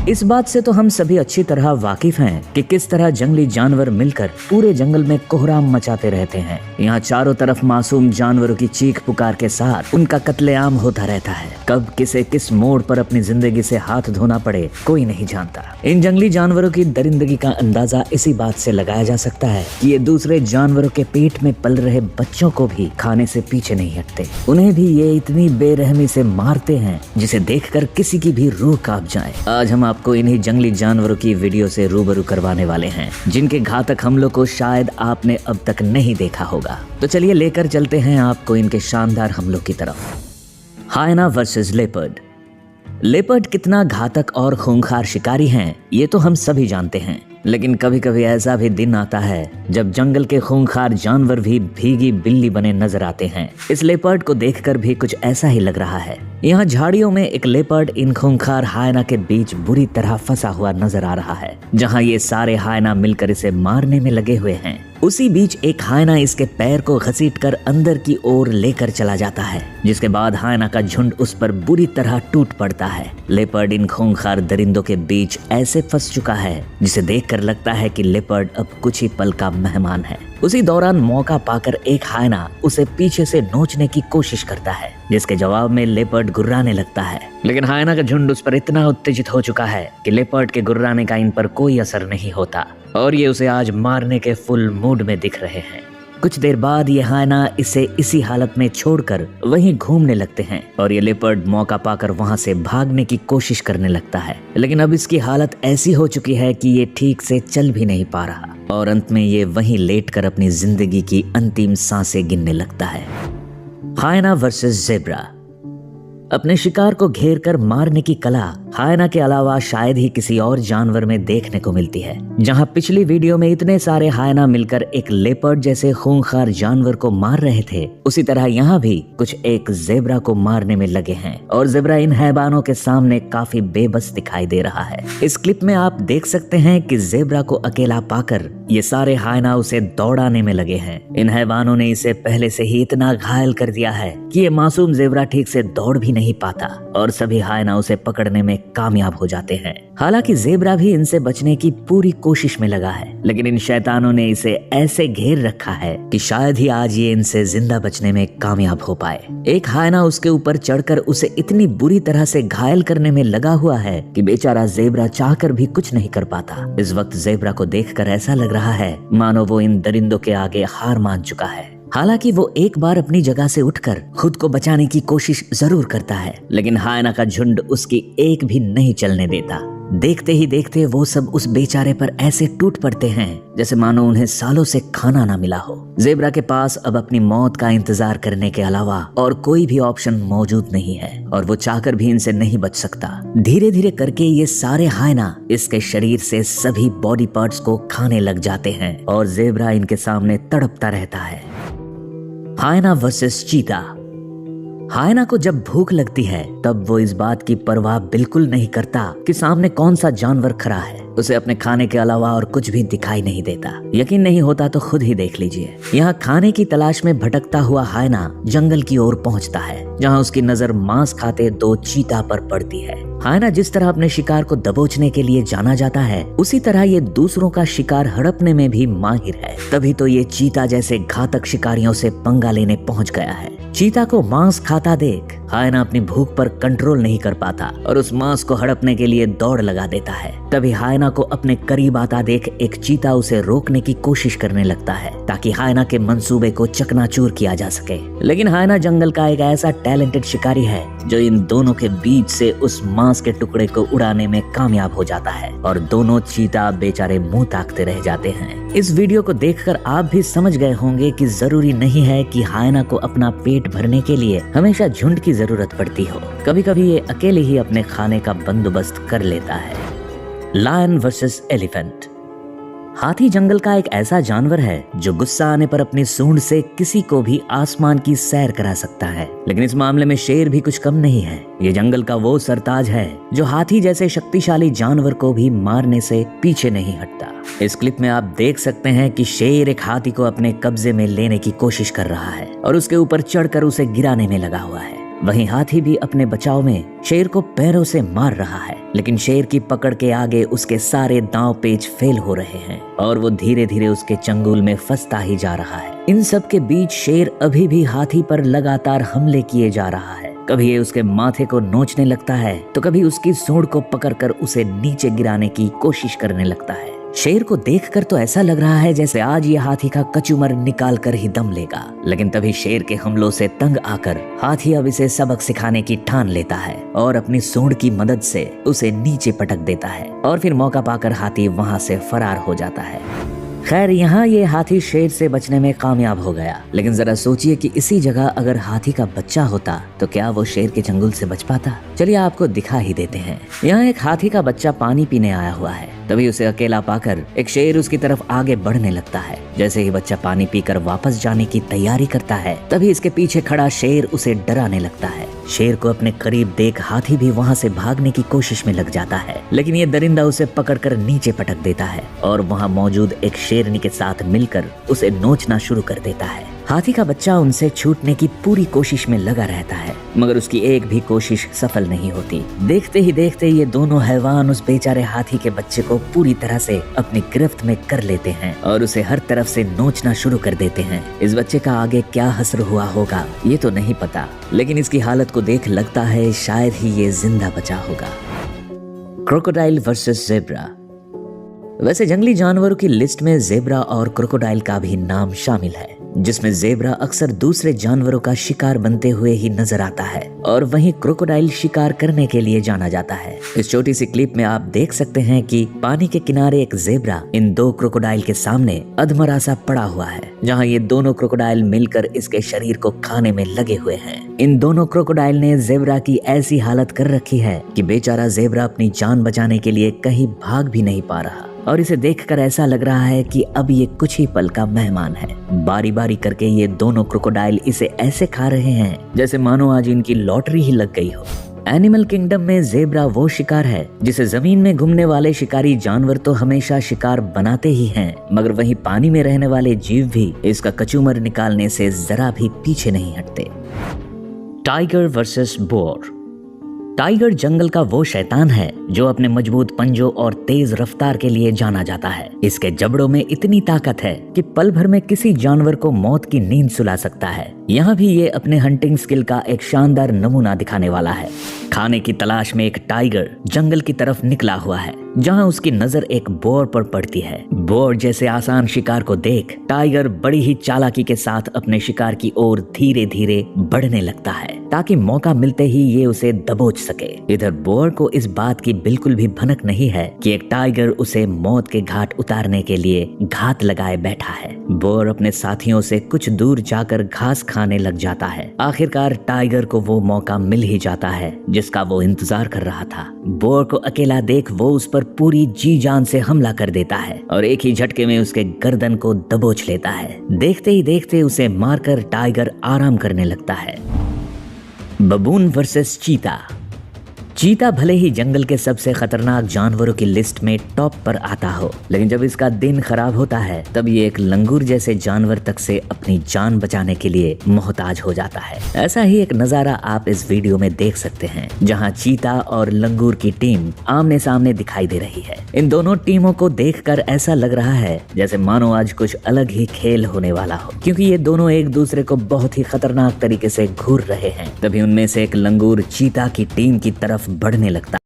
इस बात से तो हम सभी अच्छी तरह वाकिफ हैं कि किस तरह जंगली जानवर मिलकर पूरे जंगल में कोहराम मचाते रहते हैं। यहाँ चारों तरफ मासूम जानवरों की चीख पुकार के साथ उनका कत्लेआम होता रहता है। कब किसे किस मोड़ पर अपनी जिंदगी से हाथ धोना पड़े कोई नहीं जानता। इन जंगली जानवरों की दरिंदगी का अंदाजा इसी बात से लगाया जा सकता है कि ये दूसरे जानवरों के पेट में पल रहे बच्चों को भी खाने से पीछे नहीं हटते। उन्हें भी ये इतनी बेरहमी से मारते हैं जिसे देखकर किसी की भी रूह कांप जाए। आज हम आपको इन्हीं जंगली जानवरों की वीडियो से रूबरू करवाने वाले हैं जिनके घातक हमलों को शायद आपने अब तक नहीं देखा होगा। तो चलिए लेकर चलते हैं आपको इनके शानदार हमलों की तरफ। हायना वर्सेस लेपर्ड। लेपर्ड कितना घातक और खूंखार शिकारी हैं ये तो हम सभी जानते हैं, लेकिन कभी कभी ऐसा भी दिन आता है जब जंगल के खूंखार जानवर भी भीगी बिल्ली बने नजर आते हैं। इस लेपर्ड को देखकर भी कुछ ऐसा ही लग रहा है। यहाँ झाड़ियों में एक लेपर्ड इन खूंखार हायना के बीच बुरी तरह फंसा हुआ नजर आ रहा है, जहाँ ये सारे हायना मिलकर इसे मारने में लगे हुए हैं। उसी बीच एक हायना इसके पैर को घसीटकर अंदर की ओर लेकर चला जाता है, जिसके बाद हायना का झुंड उस पर बुरी तरह टूट पड़ता है। लेपर्ड इन खूंखार दरिंदों के बीच ऐसे फंस चुका है जिसे देखकर लगता है कि लेपर्ड अब कुछ ही पल का मेहमान है। उसी दौरान मौका पाकर एक हायना उसे पीछे से नोचने की कोशिश करता है, जिसके जवाब में लेपर्ड गुर्राने लगता है। लेकिन हायना का झुंड उस पर इतना उत्तेजित हो चुका है कि लेपर्ड के गुर्राने का इन पर कोई असर नहीं होता और ये उसे आज मारने के फुल मूड में दिख रहे हैं। कुछ देर बाद ये हायना इसे इसी हालत में छोड़कर वहीं घूमने लगते हैं और ये लेपर्ड मौका पाकर वहां से भागने की कोशिश करने लगता है। लेकिन अब इसकी हालत ऐसी हो चुकी है कि ये ठीक से चल भी नहीं पा रहा और अंत में ये वहीं लेटकर अपनी जिंदगी की अंतिम सांसें गिनने लगता है। हायना वर्सेस ज़ेब्रा। अपने शिकार को घेर कर मारने की कला हायना के अलावा शायद ही किसी और जानवर में देखने को मिलती है। जहां पिछली वीडियो में इतने सारे हायना मिलकर एक लेपर्ड जैसे खूंखार जानवर को मार रहे थे, उसी तरह यहाँ भी कुछ एक ज़ेब्रा को मारने में लगे हैं और ज़ेब्रा इन हैवानों के सामने काफी बेबस दिखाई दे रहा है। इस क्लिप में आप देख सकते हैं कि ज़ेब्रा को अकेला पाकर ये सारे हायना उसे दौड़ाने में लगे हैं। इन हैवानों ने इसे पहले से ही इतना घायल कर दिया है कि ये मासूम ज़ेब्रा ठीक से दौड़ भी नहीं पाता और सभी हायना उसे पकड़ने में कामयाब हो जाते हैं। हालांकि ज़ेब्रा भी इनसे बचने की पूरी कोशिश में लगा है, लेकिन इन शैतानों ने इसे ऐसे घेर रखा है कि शायद ही आज ये इनसे जिंदा बचने में कामयाब हो पाए। एक हायना उसके ऊपर चढ़कर उसे इतनी बुरी तरह से घायल करने में लगा हुआ है कि बेचारा ज़ेब्रा चाहकर भी कुछ नहीं कर पाता। इस वक्त ज़ेब्रा को देखकर ऐसा लग रहा है मानो वो इन दरिंदों के आगे हार मान चुका है। हालांकि वो एक बार अपनी जगह से उठकर खुद को बचाने की कोशिश जरूर करता है, लेकिन हायना का झुंड उसकी एक भी नहीं चलने देता। देखते ही देखते वो सब उस बेचारे पर ऐसे टूट पड़ते हैं जैसे मानो उन्हें सालों से खाना ना मिला हो। ज़ेब्रा के पास अब अपनी मौत का इंतजार करने के अलावा और कोई भी ऑप्शन मौजूद नहीं है और वो चाहकर भी इनसे नहीं बच सकता। धीरे धीरे करके ये सारे हायना इसके शरीर से सभी बॉडी पार्ट्स को खाने लग जाते हैं और ज़ेब्रा इनके सामने तड़पता रहता है। हायना वर्सेस चीता। हायना को जब भूख लगती है तब वो इस बात की परवाह बिल्कुल नहीं करता कि सामने कौन सा जानवर खड़ा है। उसे अपने खाने के अलावा और कुछ भी दिखाई नहीं देता। यकीन नहीं होता तो खुद ही देख लीजिए। यहाँ खाने की तलाश में भटकता हुआ हायना जंगल की ओर पहुँचता है, जहाँ उसकी नजर मांस खाते दो चीता पर पड़ती है। हायना जिस तरह अपने शिकार को दबोचने के लिए जाना जाता है, उसी तरह ये दूसरों का शिकार हड़पने में भी माहिर है। तभी तो ये चीता जैसे घातक शिकारियों से पंगा लेने पहुंच गया है। चीता को मांस खाता देख हायना अपनी भूख पर कंट्रोल नहीं कर पाता और उस मांस को हड़पने के लिए दौड़ लगा देता है। तभी हायना को अपने करीब आता देख एक चीता उसे रोकने की कोशिश करने लगता है ताकि हायना के मंसूबे को चकनाचूर किया जा सके। लेकिन हायना जंगल का एक ऐसा टैलेंटेड शिकारी है जो इन दोनों के बीच से उस मांस के टुकड़े को उड़ाने में कामयाब हो जाता है और दोनों चीता बेचारे मुंह ताकते रह जाते हैं। इस वीडियो को देखकर आप भी समझ गए होंगे कि जरूरी नहीं है कि हायना को अपना पेट भरने के लिए हमेशा झुंड की जरूरत पड़ती हो। कभी कभी ये अकेले ही अपने खाने का बंदोबस्त कर लेता है। Lion versus elephant. हाथी जंगल का एक ऐसा जानवर है जो गुस्सा आने पर अपनी सूंड से किसी को भी आसमान की सैर करा सकता है, लेकिन इस मामले में शेर भी कुछ कम नहीं है। ये जंगल का वो सरताज है जो हाथी जैसे शक्तिशाली जानवर को भी मारने से पीछे नहीं हटता। इस क्लिप में आप देख सकते हैं कि शेर एक हाथी को अपने कब्जे में लेने की कोशिश कर रहा है और उसके ऊपर चढ़कर उसे गिराने में लगा हुआ है। वहीं हाथी भी अपने बचाव में शेर को पैरों से मार रहा है, लेकिन शेर की पकड़ के आगे उसके सारे दांव पेच फेल हो रहे हैं और वो धीरे धीरे उसके चंगुल में फंसता ही जा रहा है। इन सब के बीच शेर अभी भी हाथी पर लगातार हमले किए जा रहा है। कभी ये उसके माथे को नोचने लगता है तो कभी उसकी सूंड को पकड़कर उसे नीचे गिराने की कोशिश करने लगता है। शेर को देखकर तो ऐसा लग रहा है जैसे आज ये हाथी का कचूमर निकाल कर ही दम लेगा, लेकिन तभी शेर के हमलों से तंग आकर हाथी अब इसे सबक सिखाने की ठान लेता है और अपनी सूंड की मदद से उसे नीचे पटक देता है और फिर मौका पाकर हाथी वहां से फरार हो जाता है। खैर यहाँ ये हाथी शेर से बचने में कामयाब हो गया, लेकिन जरा सोचिए कि इसी जगह अगर हाथी का बच्चा होता तो क्या वो शेर के चंगुल से बच पाता। चलिए आपको दिखा ही देते हैं। यहाँ एक हाथी का बच्चा पानी पीने आया हुआ है, तभी उसे अकेला पाकर एक शेर उसकी तरफ आगे बढ़ने लगता है। जैसे ही बच्चा पानी पीकर वापस जाने की तैयारी करता है, तभी इसके पीछे खड़ा शेर उसे डराने लगता है। शेर को अपने करीब देख हाथी भी वहाँ से भागने की कोशिश में लग जाता है, लेकिन ये दरिंदा उसे पकड़कर नीचे पटक देता है और वहाँ मौजूद एक शेरनी के साथ मिलकर उसे नोचना शुरू कर देता है। हाथी का बच्चा उनसे छूटने की पूरी कोशिश में लगा रहता है, मगर उसकी एक भी कोशिश सफल नहीं होती। देखते ही देखते ये दोनों हैवान उस बेचारे हाथी के बच्चे को पूरी तरह से अपनी गिरफ्त में कर लेते हैं और उसे हर तरफ से नोचना शुरू कर देते हैं। इस बच्चे का आगे क्या हश्र हुआ होगा ये तो नहीं पता, लेकिन इसकी हालत को देख लगता है शायद ही ये जिंदा बचा होगा। Crocodile versus zebra. वैसे जंगली जानवरों की लिस्ट में ज़ेब्रा और क्रोकोडाइल का भी नाम शामिल है, जिसमें ज़ेब्रा अक्सर दूसरे जानवरों का शिकार बनते हुए ही नजर आता है और वहीं क्रोकोडाइल शिकार करने के लिए जाना जाता है। इस छोटी सी क्लिप में आप देख सकते हैं कि पानी के किनारे एक ज़ेब्रा इन दो क्रोकोडाइल के सामने अधमरा सा पड़ा हुआ है, जहां ये दोनों क्रोकोडाइल मिलकर इसके शरीर को खाने में लगे हुए हैं। इन दोनों क्रोकोडाइल ने ज़ेब्रा की ऐसी हालत कर रखी है कि बेचारा ज़ेब्रा अपनी जान बचाने के लिए कहीं भाग भी नहीं पा रहा और इसे देखकर ऐसा लग रहा है कि अब ये कुछ ही पल का मेहमान है। बारी बारी करके ये दोनों क्रोकोडाइल इसे ऐसे खा रहे हैं जैसे मानो आज इनकी लॉटरी ही लग गई हो। एनिमल किंगडम में ज़ेब्रा वो शिकार है जिसे जमीन में घूमने वाले शिकारी जानवर तो हमेशा शिकार बनाते ही हैं, मगर वहीं पानी में रहने वाले जीव भी इसका कचूमर निकालने से जरा भी पीछे नहीं हटते। Tiger versus bore. टाइगर जंगल का वो शैतान है जो अपने मजबूत पंजों और तेज रफ्तार के लिए जाना जाता है। इसके जबड़ों में इतनी ताकत है कि पल भर में किसी जानवर को मौत की नींद सुला सकता है। यहाँ भी ये अपने हंटिंग स्किल का एक शानदार नमूना दिखाने वाला है। खाने की तलाश में एक टाइगर जंगल की तरफ निकला हुआ है, जहाँ उसकी नजर एक बोर पर पड़ती है। बोर जैसे आसान शिकार को देख टाइगर बड़ी ही चालाकी के साथ अपने शिकार की ओर धीरे धीरे बढ़ने लगता है ताकि मौका मिलते ही ये उसे दबोच सके। इधर बोर को इस बात की बिल्कुल भी भनक नहीं है कि एक टाइगर उसे मौत के घाट उतारने के लिए घात लगाए बैठा है। बोर अपने साथियों से कुछ दूर जाकर घास खाने लग जाता है। आखिरकार टाइगर को वो मौका मिल ही जाता है जिसका वो इंतजार कर रहा था। बोर को अकेला देख वो उस पर पूरी जी जान से हमला कर देता है और एक ही झटके में उसके गर्दन को दबोच लेता है। देखते ही देखते उसे मारकर टाइगर आराम करने लगता है। बबून वर्सेस चीता। चीता भले ही जंगल के सबसे खतरनाक जानवरों की लिस्ट में टॉप पर आता हो, लेकिन जब इसका दिन खराब होता है तब ये एक लंगूर जैसे जानवर तक से अपनी जान बचाने के लिए मोहताज हो जाता है। ऐसा ही एक नजारा आप इस वीडियो में देख सकते हैं, जहां चीता और लंगूर की टीम आमने सामने दिखाई दे रही है। इन दोनों टीमों को देखकर ऐसा लग रहा है जैसे मानो आज कुछ अलग ही खेल होने वाला हो, क्योंकि ये दोनों एक दूसरे को बहुत ही खतरनाक तरीके से घूर रहे हैं। तभी उनमें से एक लंगूर चीता की टीम की तरफ बढ़ने लगता